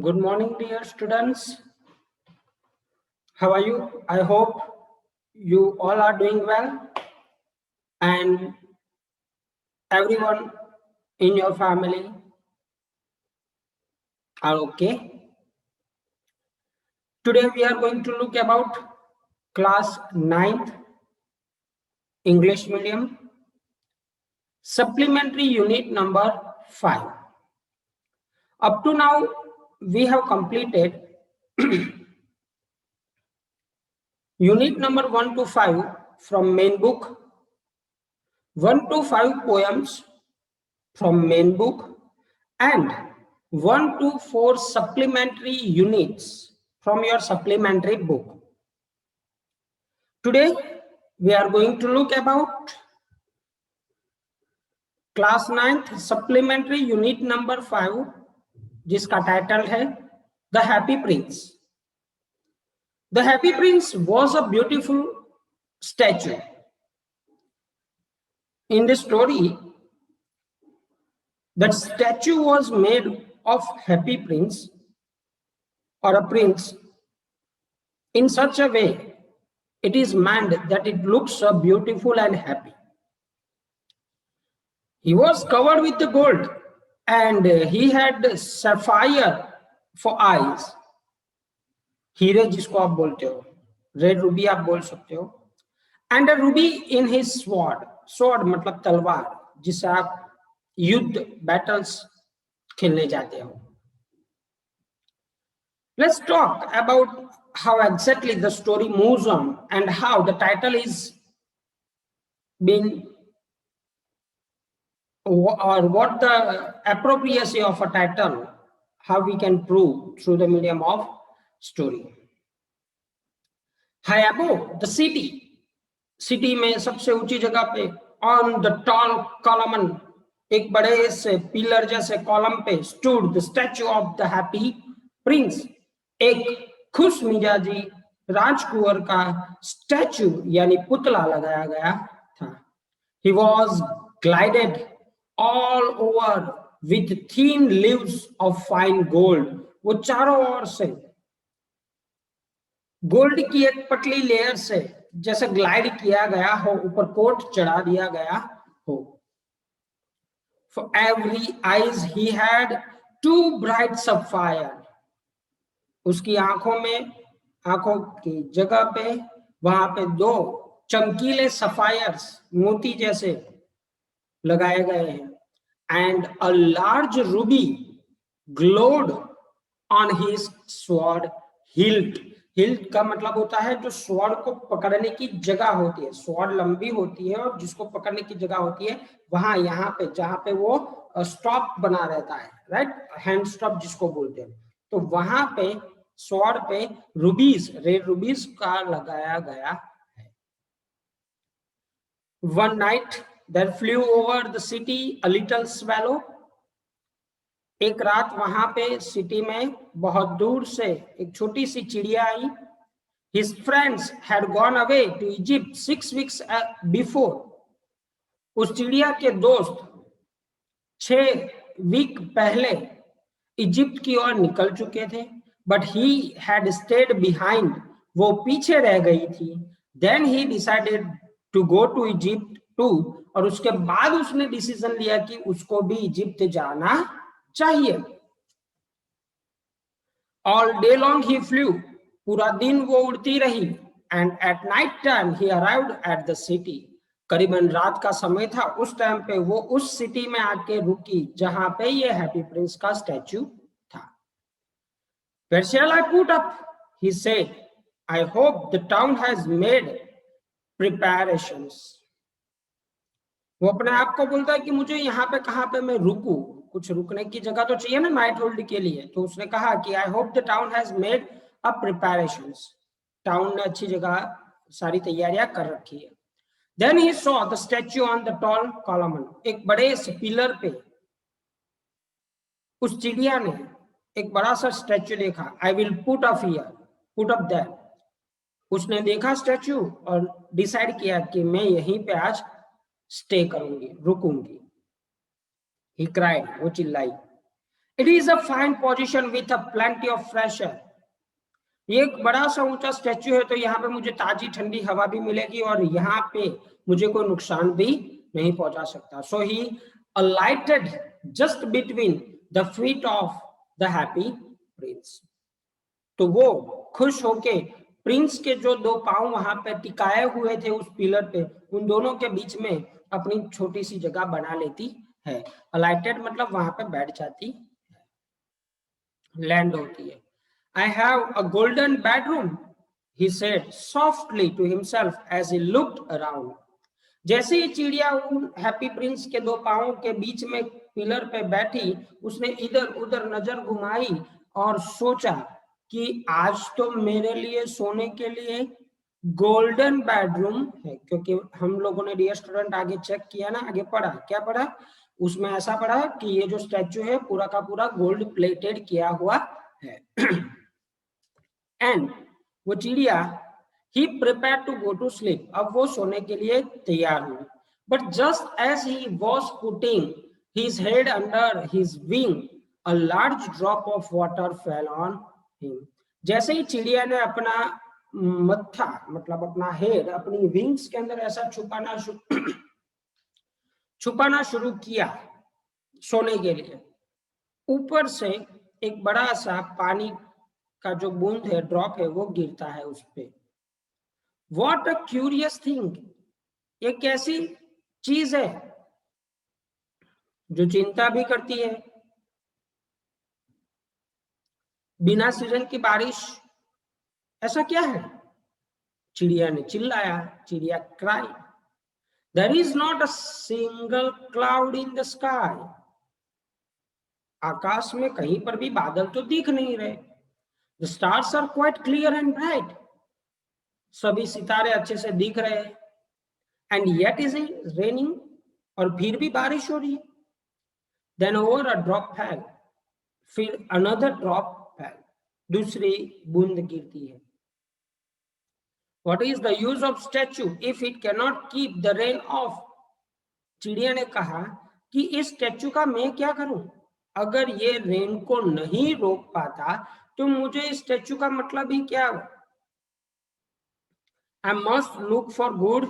Good morning, dear students. How are you? I hope you all are doing well and everyone in your family are okay. Today we are going to look about class 9th English medium supplementary unit number 5. Up to now we have completed unit number 1 to 5 from main book, 1 to 5 poems from main book, and 1 to 4 supplementary units from your supplementary book. Today we are going to look about class 9th supplementary unit number 5 जिसका title है The Happy Prince. The Happy Prince was a beautiful statue. In the story, that statue was made of happy prince or a prince in such a way it is meant that it looks so beautiful and happy. He was covered with the gold and he had sapphire for eyes. हीरे जिसको आप बोलते हो, red Ruby आप बोल सकते हो, and a ruby in his sword. sword मतलब तलवार जिससे आप युद्ध battles खेलने जाते हो. Let's talk about how exactly the story moves on and how the title is being, or what the appropriacy of a title, how we can prove through the medium of story. High above the city में सबसे ऊंची जगह पे on the tall column, एक बड़े से pillar जैसे column पे stood the statue of the happy prince. एक खुश मिजाजी राजकुंवर का स्टैचू यानी पुतला लगाया गया था. He was glided all over with thin leaves of fine gold. वो चारों ओर से गोल्ड की एक पतली लेयर से जैसे ग्लाइड किया गया हो, ऊपर कोट चढ़ा दिया गया हो. For every eyes he had two bright sapphire. उसकी आंखों में, आंखों की जगह पे वहां पे दो चमकीले सफायर्स मोती जैसे लगाए गए हैं. And a large ruby glowed on his sword hilt. Hilt का मतलब होता है जो स्वॉर्ड को पकड़ने की जगह होती है. स्वॉर्ड लंबी होती है और जिसको पकड़ने की जगह होती है वहां यहाँ पे जहां पे वो स्टॉप बना रहता है, राइट, हैंड स्टॉप जिसको बोलते हैं, तो वहां पे स्वॉर्ड पे रूबीज, रेड रूबीज का लगाया गया है. One night there flew over the city a little swallow. एक रात वहां पे सिटी में बहुत दूर से एक छोटी सी चिड़िया आई. His friends had gone away to Egypt 6 weeks before. उस चिड़िया के दोस्त 6 वीक पहले इजिप्ट की ओर निकल चुके थे. But he had stayed behind. वो पीछे रह गई थी. Then he decided to go to Egypt too. और उसके बाद उसने डिसीजन लिया कि उसको भी इजिप्ट जाना चाहिए. All day long he flew. पूरा दिन वो उड़ती रही. And at night time he arrived at the city. करीबन रात का समय था, उस टाइम पे वो उस सिटी में आके रुकी जहां पे ये हैप्पी प्रिंस का स्टैचू था. Where shall I put up? He said. I hope the town has made preparations. वो अपने आप को बोलता है कि मुझे यहाँ पे कहाँ पे मैं रुकूं, कुछ रुकने की जगह तो चाहिए ना नाइट होल्ड के लिए. तो उसने कहा कि I hope the town has made a preparations. Town ने अच्छी जगह सारी तैयारियां कर रखी है. Then he saw the statue on the tall column. एक बड़े से पिलर पे उस चिड़िया ने एक बड़ा सा स्टैच्यू देखा. I will put up here, put up that. उसने देखा स्टैच्यू और डिसाइड किया कि मैं यहीं पे आज स्टे करूंगी, रुकूंगी. He cried, वो चिल्लाई. It is a fine position with a plenty of fresh air. ये एक बड़ा सा ऊंचा स्टैच्यू है, तो यहाँ पे मुझे ताजी ठंडी हवा भी मिलेगी और यहाँ पे मुझे कोई नुकसान भी नहीं पहुंचा सकता. So he alighted just between the feet of the happy prince. तो वो खुश होके प्रिंस के जो दो पांव वहां पे टिकाए हुए थे उस पिलर पे, उन दोनों के बीच में अपनी छोटी सी जगह बना लेती है. अलाइटेड मतलब वहां पे बैठ जाती है, लैंड होती है. I have a golden bedroom, he said softly to himself as he looked around. जैसे ही चिड़िया उन हैप्पी प्रिंस के दो पांवों के बीच में पिलर पे बैठी, उसने इधर उधर नजर घुमाई और सोचा कि आज तो मेरे लिए सोने के लिए गोल्डन बेडरूम है. क्योंकि हम लोगों ने डियर स्टूडेंट आगे चेक किया ना, आगे पढ़ा, क्या पढ़ा उसमें, ऐसा पढ़ा कि ये जो स्टैच्यू है पूरा का पूरा गोल्ड प्लेटेड किया हुआ है. एंड वो चिड़िया he prepared to go to sleep. अब वो सोने के लिए तैयार हुई. But just as he was putting his head under his wing, a large drop of water fell on him. जैसे ही चिड़िया ने अपना मत्था मतलब अपना हेड अपनी विंग्स के अंदर ऐसा छुपाना शुरू किया सोने के लिए, ऊपर से एक बड़ा सा पानी का जो बूंद है, ड्रॉप है, वो गिरता है उस पे. What a curious thing! ये कैसी चीज है जो चिंता भी करती है. बिना सीजन की बारिश, ऐसा क्या है? चिड़िया ने चिल्लाया. चिड़िया cry. There is not a single cloud in the sky. आकाश में कहीं पर भी बादल तो दिख नहीं रहे. The stars are quite clear and bright. सभी सितारे अच्छे से दिख रहे हैं. And yet is it raining? और फिर भी बारिश हो रही है. Then over a drop fell. फिर another drop fell. दूसरी बूंद गिरती है. What is the use of statue if it cannot keep the rain off? चिड़िया ने कहा कि इस स्टैच्यू का मैं क्या करूं, अगर ये रेन को नहीं रोक पाता तो मुझे इस स्टैच्यू का मतलब ही क्या. I must look for good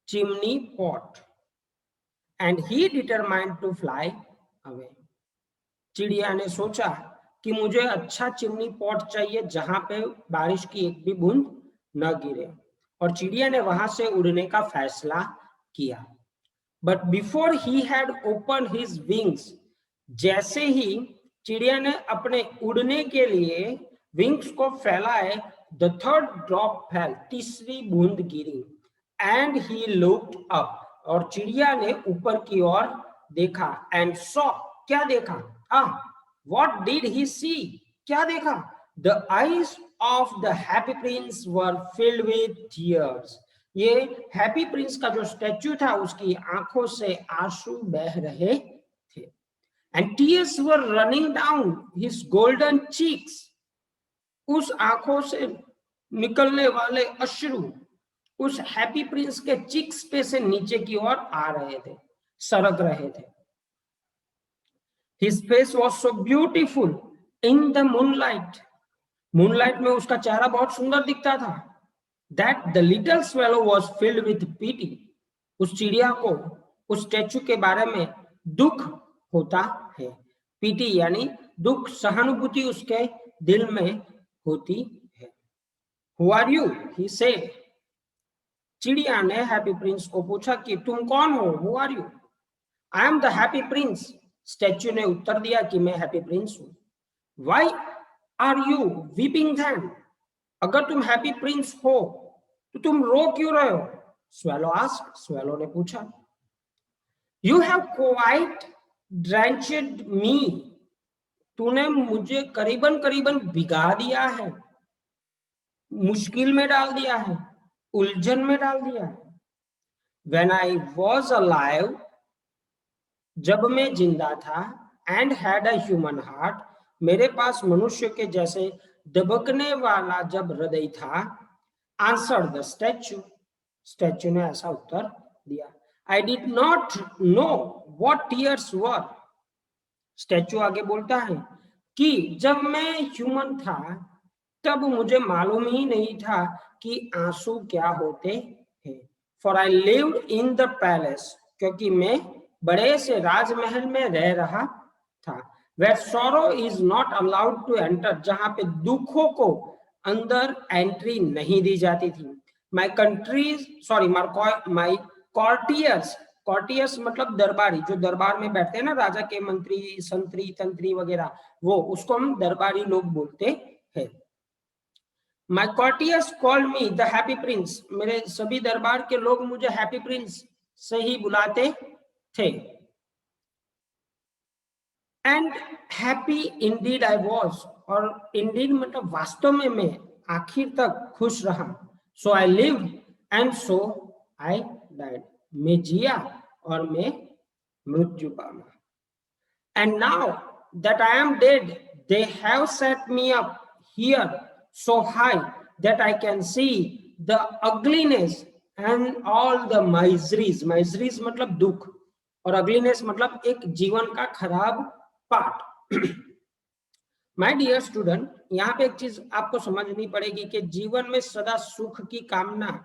chimney pot. And he determined to fly away. चिड़िया ने सोचा कि मुझे अच्छा चिमनी पॉट चाहिए जहां पे बारिश की एक भी बूंद न गिरे, और चिड़िया ने वहां से उड़ने का फैसला किया. But before he had opened his wings, जैसे ही चिड़िया ने अपने उड़ने के लिए विंग्स को फैलाए, the third drop fell. तीसरी बूंद गिरी. And he looked up. और चिड़िया ने ऊपर की ओर देखा. And saw. क्या देखा? What did he see? क्या देखा? The eyes of the happy prince were filled with tears. ये हैप्पी प्रिंस का जो स्टैच्यू था उसकी आंखों से आंसू बह रहे थे. And tears were running down his golden cheeks. उस आंखों से निकलने वाले अश्रु उस हैप्पी प्रिंस के चिक्स पे से नीचे की ओर आ रहे थे, सरक रहे थे. His face was so beautiful in the moonlight. Moonlight में उसका चेहरा बहुत सुंदर दिखता था. That the little swallow was filled with pity. उस चिड़िया को उस स्टैच्यू के बारे में दुख होता है. पीटी यानी दुख, सहानुभूति उसके दिल में होती है. Who are you? He said. चिड़िया ने हैप्पी प्रिंस को पूछा कि तुम कौन हो? Who are you? I am the happy prince. Statue ने उत्तर दिया कि मैं हैप्पी प्रिंस हूं. Why are you weeping then? अगर तुम हैप्पी प्रिंस हो तो तुम रो क्यों रहे हो? Swallow asked. स्वैलो ने पूछा. You have quite drenched me. तूने मुझे करीबन करीबन भिगा दिया है, मुश्किल में डाल दिया है, उलझन में डाल दिया है. When I was alive, जब मैं जिंदा था, and had a human heart, मेरे पास मनुष्य के जैसे दबकने वाला जब हृदय था, answered the statue. स्टैच्यू ने ऐसा उत्तर दिया. I did not know what tears were. Statue आगे बोलता है कि जब मैं ह्यूमन था तब मुझे मालूम ही नहीं था कि आंसू क्या होते हैं। For I lived in the palace, क्योंकि मैं बड़े से राजमहल में रह रहा था। Where sorrow is not allowed to enter, जहां पे दुखों को अंदर एंट्री नहीं दी जाती थी। माई कंट्री सॉरी माई कॉर्टियर्स, कॉर्टियर्स मतलब दरबारी, जो दरबार में बैठते हैं ना, राजा के मंत्री संतरी तंत्री वगैरह, वो उसको हम दरबारी लोग बोलते हैं। My courtiers called me the happy prince, मेरे सभी दरबार के लोग मुझे हैप्पी प्रिंस से ही बुलाते थे। And happy indeed I was, और इंडीड मतलब वास्तव में मैं आखिर तक खुश रहा। So I lived and so I died, मैं जिया और मैं मृत्यु पाया। And now that I am dead they have set me up here so high that I can see the ugliness and all the miseries, miseries मतलब दुख, और ugliness मतलब एक जीवन का खराब पार्ट। माय डियर स्टूडेंट, यहाँ पे एक चीज आपको समझनी पड़ेगी कि जीवन में सदा सुख की कामना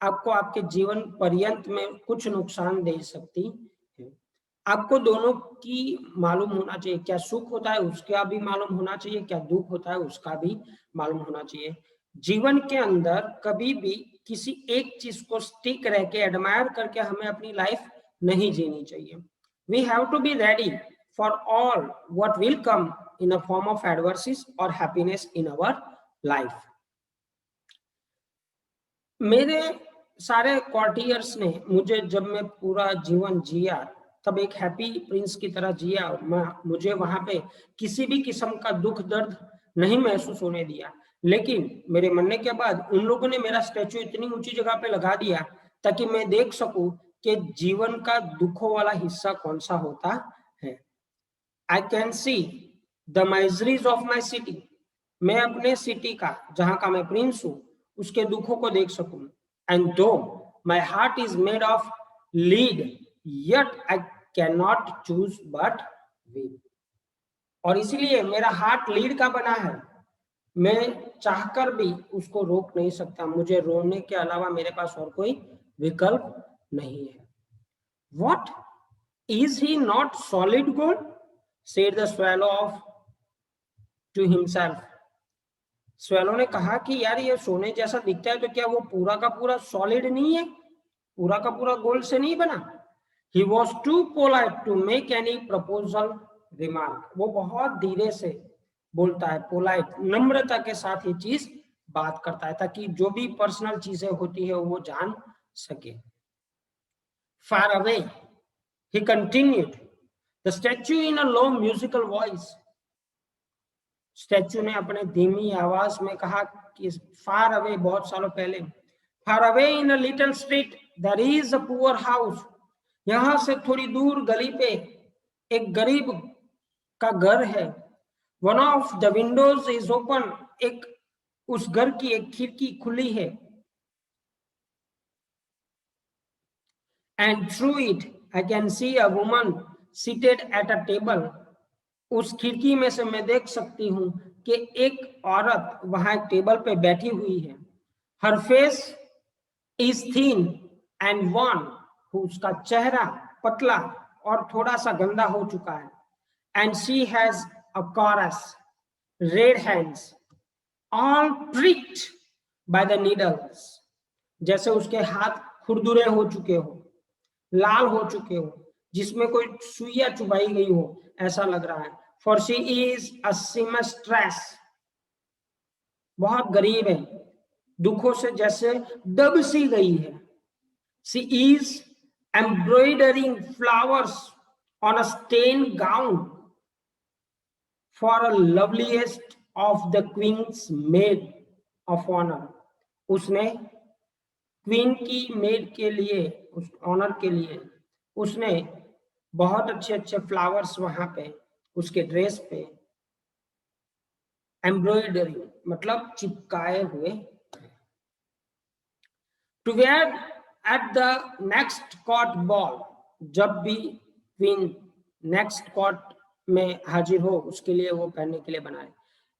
आपको आपके जीवन पर्यंत में कुछ नुकसान दे सकती है। आपको दोनों की मालूम होना चाहिए, क्या सुख होता है उसका भी मालूम होना चाहिए, क्या दुख होता है उसका भी मालूम होना चाहिए। जीवन के अंदर कभी भी किसी एक चीज को स्टिक रह के एडमायर करके हमें अपनी लाइफ नहीं जीनी चाहिए। We have to be ready for all what will come in a form of adversities और हैप्पीनेस इन अवर लाइफ। मेरे सारे कॉर्टियर्स ने मुझे, जब मैं पूरा जीवन जिया तब एक हैप्पी प्रिंस की तरह जिया, मुझे वहां पे किसी भी किस्म का दुख दर्द नहीं महसूस होने दिया। लेकिन मेरे मरने के बाद उन लोगों ने मेरा स्टैचू इतनी ऊंची जगह पे लगा दिया ताकि मैं देख सकूं कि जीवन का दुखों वाला हिस्सा कौन सा होता है। I can see the miseries of my city, मैं अपने सिटी का, जहां का मैं प्रिंस हूं, उसके दुखों को देख सकूं। एंड दो my heart is made of lead yet I cannot choose but weep, और इसलिए मेरा हार्ट लीड का बना है, मैं चाहकर भी उसको रोक नहीं सकता, मुझे रोने के अलावा मेरे पास और कोई विकल्प नहीं है। What is he not solid gold, said the swallow of to himself, swallow ने कहा कि यार ये सोने जैसा दिखता है तो क्या वो पूरा का पूरा सॉलिड नहीं है, पूरा का पूरा गोल्ड से नहीं बना। He was too polite to make any proposal remark, वो बहुत धीरे से बोलता है, पोलाइट नम्रता के साथ ये चीज बात करता है ताकि जो भी पर्सनल चीजें होती है वो जान सके। Far away, he continued, the statue in a low musical voice, statue ने अपने धीमी आवाज में कहा कि फार अवे, बहुत सालों पहले, far away in a little street there is a poor house, यहां से थोड़ी दूर गली पे एक गरीब का घर है। One of the Windows is open, एक उस घर की एक खिड़की खुली है। And through it I can C a woman seated at a table, उस खिड़की में से मैं देख सकती हूँ कि एक औरत वहां एक टेबल पे बैठी हुई है। Her face is thin and worn, उसका चेहरा पतला और थोड़ा सा गंदा हो चुका है। And she has a coarse red hands all pricked by the needles, जैसे उसके हाथ खुरदुरे हो चुके हो, लाल हो चुके हो, जिसमें कोई सुइया चुभाई गई हो, ऐसा लग रहा है। For she is a seamstress, बहुत गरीब है, दुखों से जैसे दब सी गई है। She is embroidering flowers on a satin gown for a loveliest of the queen's maid of honour, उसने क्वीन की मेड के लिए, उस ऑनर के लिए उसने बहुत अच्छे अच्छे फ्लावर्स वहां पे उसके ड्रेस पे एम्ब्रॉयडरी मतलब चिपकाए हुए। To wear at the next court ball, जब भी क्वीन नेक्स्ट कॉर्ट में हाजिर हो उसके लिए वो पहनने के लिए बनाए।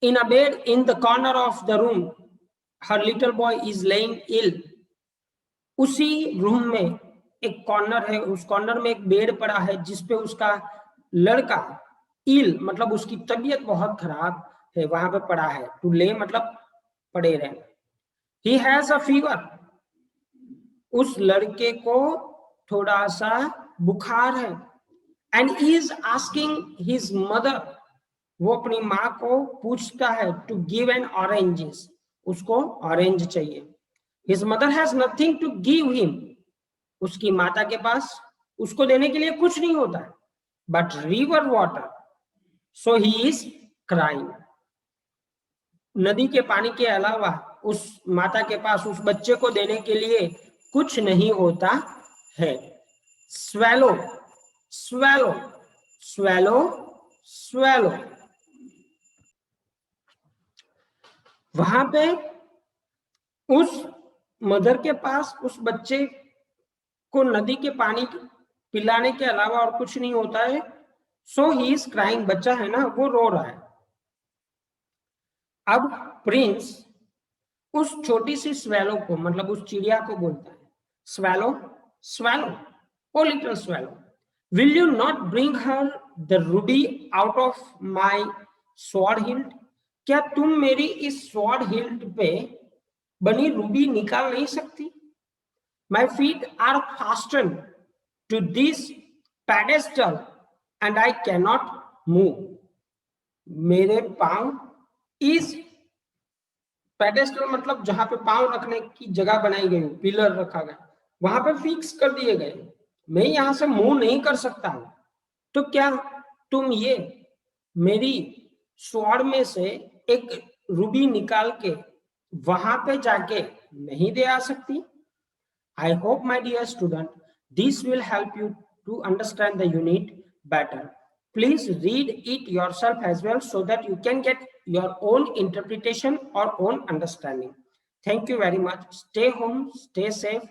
In a bed in the corner of the room her little boy is lying ill. उसी रूम में एक कॉर्नर है, उस कॉर्नर में एक बेड पड़ा है जिसपे उसका लड़का इल मतलब उसकी तबीयत बहुत खराब है वहां पे पड़ा है। टू ले मतलब पड़े रहना। He has a fever. उस लड़के को थोड़ा सा बुखार है। And is asking his mother. वो अपनी माँ को पूछता है टू गिव एन ऑरेंजेस। उसको ऑरेंज चाहिए। His mother has nothing to give him. उसकी माता के पास उसको देने के लिए कुछ नहीं होता है। But river water so he is crying. नदी के पानी के अलावा उस माता के पास उस बच्चे को देने के लिए कुछ नहीं होता है। Swallow swallow swallow swallow. वहां पे उस मदर के पास उस बच्चे को नदी के पानी पिलाने के अलावा और कुछ नहीं होता है। सो ही इज क्राइंग। बच्चा है ना वो रो रहा है। अब प्रिंस उस छोटी सी स्वेलो को मतलब उस चिड़िया को बोलता है, swallow swallow O little swallow, will you not bring her the ruby out of my sword hilt. क्या तुम मेरी इस स्वॉर्ड हिल्ट पे बनी रूबी निकाल नहीं सकती। My feet are fasten to this pedestal and I cannot move. मेरे पांव इस पेडेस्टल मतलब जहां पे पांव रखने की जगह बनाई गई, पिलर रखा गया, वहां पे फिक्स कर दिए गए। मैं यहां से मूव नहीं कर सकता हूं। तो क्या तुम ये मेरी स्वॉर्ड में से एक रूबी निकाल के वहां पे जाके नहीं दे आ सकती। I hope, my dear student, this will help you to understand the unit better. Please read it yourself as well so that you can get your own interpretation or own understanding. Thank you very much. Stay home, stay safe.